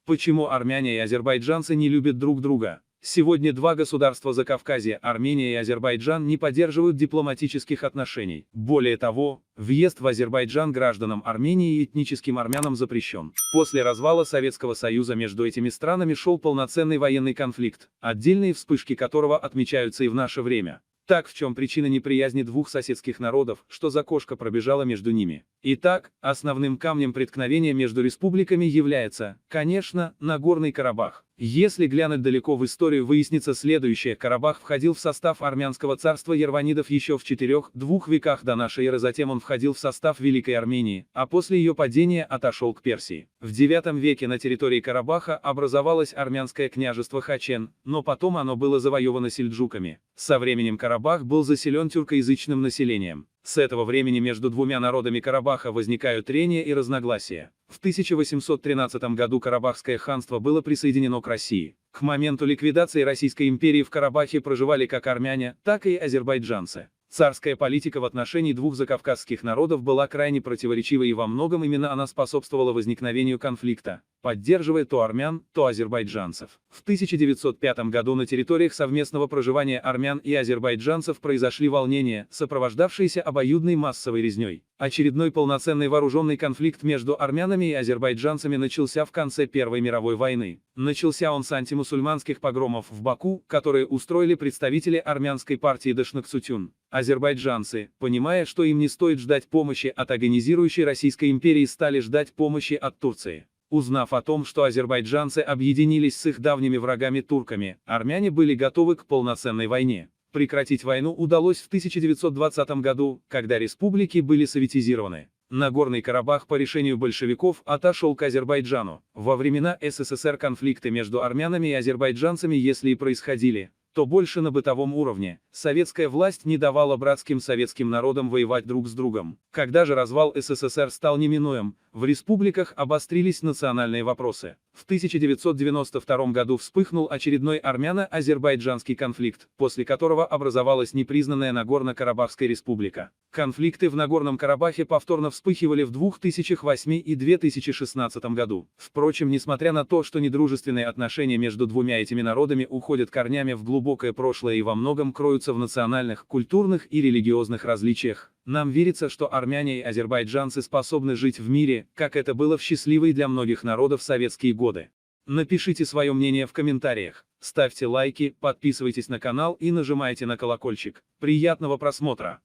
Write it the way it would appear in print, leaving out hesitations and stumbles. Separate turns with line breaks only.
Почему армяне и азербайджанцы не любят друг друга? Сегодня два государства Закавказья, Армения и Азербайджан, не поддерживают дипломатических отношений. Более того, въезд в Азербайджан гражданам Армении и этническим армянам запрещен. После развала Советского Союза между этими странами шел полноценный военный конфликт, отдельные вспышки которого отмечаются и в наше время. Так, в чем причина неприязни двух соседских народов, что за кошка пробежала между ними? Итак, основным камнем преткновения между республиками является, конечно, Нагорный Карабах. Если глянуть далеко в историю, выяснится следующее: Карабах входил в состав армянского царства Ерванидов еще в 4-2 веках до нашей эры, затем он входил в состав Великой Армении, а после ее падения отошел к Персии. В IX веке на территории Карабаха образовалось армянское княжество Хачен, но потом оно было завоевано сельджуками. Со временем Карабах был заселен тюркоязычным населением. С этого времени между двумя народами Карабаха возникают трения и разногласия. В 1813 году Карабахское ханство было присоединено к России. К моменту ликвидации Российской империи в Карабахе проживали как армяне, так и азербайджанцы. Царская политика в отношении двух закавказских народов была крайне противоречивой, и во многом именно она способствовала возникновению конфликта, поддерживая то армян, то азербайджанцев. В 1905 году на территориях совместного проживания армян и азербайджанцев произошли волнения, сопровождавшиеся обоюдной массовой резней. Очередной полноценный вооруженный конфликт между армянами и азербайджанцами начался в конце Первой мировой войны. Начался он с антимусульманских погромов в Баку, которые устроили представители армянской партии Дашнаксутюн. Азербайджанцы, понимая, что им не стоит ждать помощи от агонизирующей Российской империи, стали ждать помощи от Турции. Узнав о том, что азербайджанцы объединились с их давними врагами турками, армяне были готовы к полноценной войне. Прекратить войну удалось в 1920 году, когда республики были советизированы. Нагорный Карабах по решению большевиков отошел к Азербайджану. Во времена СССР конфликты между армянами и азербайджанцами, если и происходили, то больше на бытовом уровне. Советская власть не давала братским советским народам воевать друг с другом. Когда же развал СССР стал неминуем, в республиках обострились национальные вопросы. В 1992 году вспыхнул очередной армяно-азербайджанский конфликт, после которого образовалась непризнанная Нагорно-Карабахская республика. Конфликты в Нагорном Карабахе повторно вспыхивали в 2008 и 2016 году. Впрочем, несмотря на то, что недружественные отношения между двумя этими народами уходят корнями в глубокое прошлое и во многом кроются в национальных, культурных и религиозных различиях, нам верится, что армяне и азербайджанцы способны жить в мире, как это было в счастливые для многих народов советские годы. Напишите свое мнение в комментариях, ставьте лайки, подписывайтесь на канал и нажимайте на колокольчик. Приятного просмотра!